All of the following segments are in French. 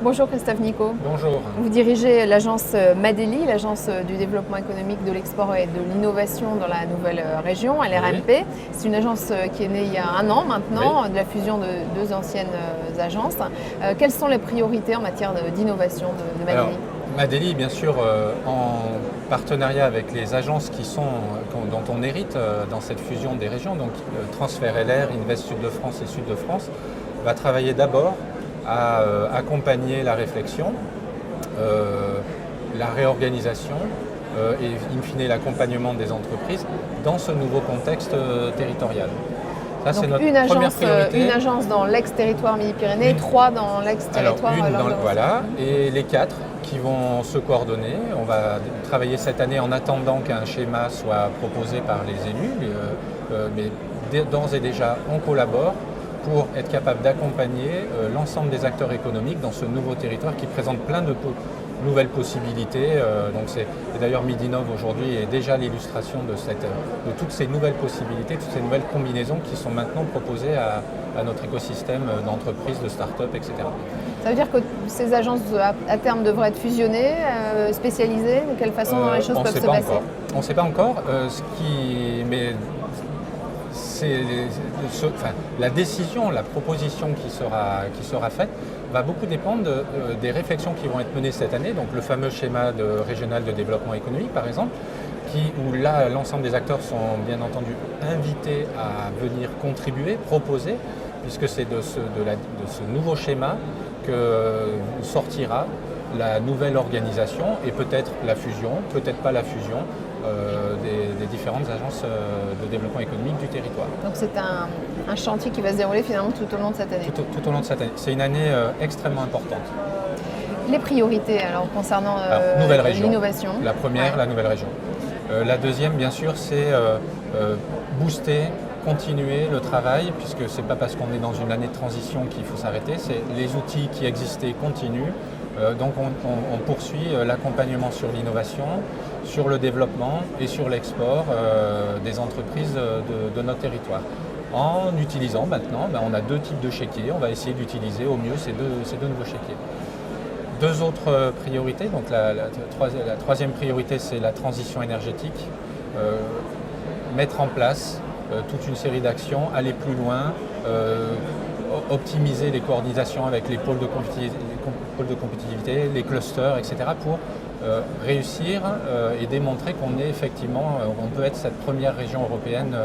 Bonjour Christophe Nicot. Bonjour. Vous dirigez l'agence Madeli, l'agence du développement économique, de l'export et de l'innovation dans la nouvelle région, LRMP. Oui. C'est une agence qui est née il y a un an maintenant, Oui. de la fusion de deux anciennes agences. Quelles sont les priorités en matière d'innovation de Madeli? Alors, Madeli, bien sûr, en partenariat avec les agences dont on hérite dans cette fusion des régions, donc Transfert LR, Invest Sud de France et Sud de France, va travailler d'abord à accompagner la réflexion, la réorganisation et in fine l'accompagnement des entreprises dans ce nouveau contexte territorial. Ça, c'est notre première priorité. Une agence dans l'ex-territoire Midi-Pyrénées, trois dans l'ex-territoire voilà, et les quatre qui vont se coordonner. On va travailler cette année en attendant qu'un schéma soit proposé par les élus, mais d'ores et déjà, on collabore pour être capable d'accompagner l'ensemble des acteurs économiques dans ce nouveau territoire qui présente plein de nouvelles possibilités. Et d'ailleurs Midinov aujourd'hui est déjà l'illustration de toutes ces nouvelles possibilités, toutes ces nouvelles combinaisons qui sont maintenant proposées à notre écosystème d'entreprises, de start-up, etc. Ça veut dire que ces agences à terme devraient être fusionnées, spécialisées? De quelle façon les choses peuvent se passer? On ne sait pas encore. La décision, la proposition qui sera faite va beaucoup dépendre des réflexions qui vont être menées cette année. Donc le fameux schéma régional de développement économique, par exemple, où là l'ensemble des acteurs sont bien entendu invités à venir contribuer, proposer, puisque c'est de ce nouveau schéma que sortira la nouvelle organisation et peut-être la fusion, peut-être pas la fusion des différentes agences de développement économique du territoire. Donc c'est un chantier qui va se dérouler finalement tout au long de cette année. Tout au long de cette année. C'est une année extrêmement importante. Les priorités alors concernant l'innovation. La première, la nouvelle région. La deuxième, bien sûr, c'est booster, continuer le travail, puisque c'est pas parce qu'on est dans une année de transition qu'il faut s'arrêter, c'est les outils qui existaient continuent. Donc on poursuit l'accompagnement sur l'innovation, sur le développement et sur l'export des entreprises de notre territoire. En utilisant maintenant, on a deux types de chéquiers, on va essayer d'utiliser au mieux ces deux nouveaux chéquiers. Deux autres priorités, donc la troisième priorité c'est la transition énergétique, mettre en place toute une série d'actions, aller plus loin, optimiser les coordinations avec les pôles de compétitivité, les clusters, etc. pour réussir et démontrer qu'on est effectivement, on peut être cette première région européenne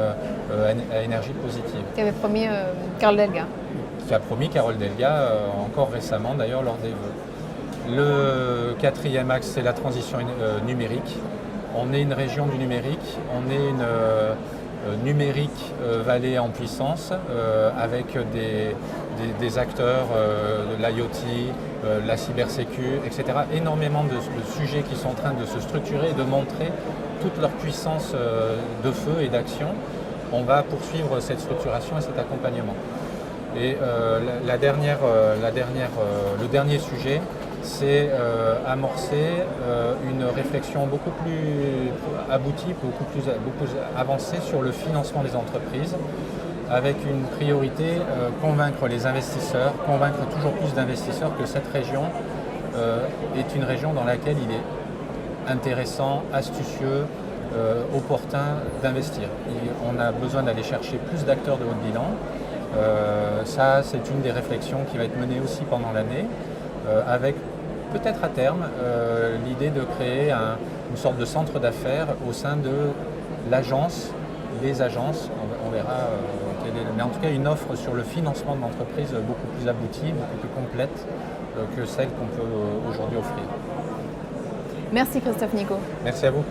à énergie positive. Qui avait promis Carole Delga. Qui a promis Carole Delga encore récemment d'ailleurs lors des vœux. Le quatrième axe, c'est la transition numérique. On est une région du numérique, on est une numérique vallée en puissance avec des acteurs de l'IoT, la cybersécu, etc. Énormément de sujets qui sont en train de se structurer et de montrer toute leur puissance de feu et d'action. On va poursuivre cette structuration et cet accompagnement. Et le dernier sujet, c'est amorcer une réflexion beaucoup plus aboutie, beaucoup plus avancée sur le financement des entreprises, avec une priorité, convaincre les investisseurs, convaincre toujours plus d'investisseurs que cette région est une région dans laquelle il est intéressant, astucieux, opportun d'investir. On a besoin d'aller chercher plus d'acteurs de haut bilan. Ça, c'est une des réflexions qui va être menée aussi pendant l'année, avec peut-être à terme l'idée de créer une sorte de centre d'affaires au sein de l'agence, les agences, on verra mais en tout cas une offre sur le financement de l'entreprise beaucoup plus aboutie, beaucoup plus complète que celle qu'on peut aujourd'hui offrir. Merci Christophe Nicot. Merci à vous.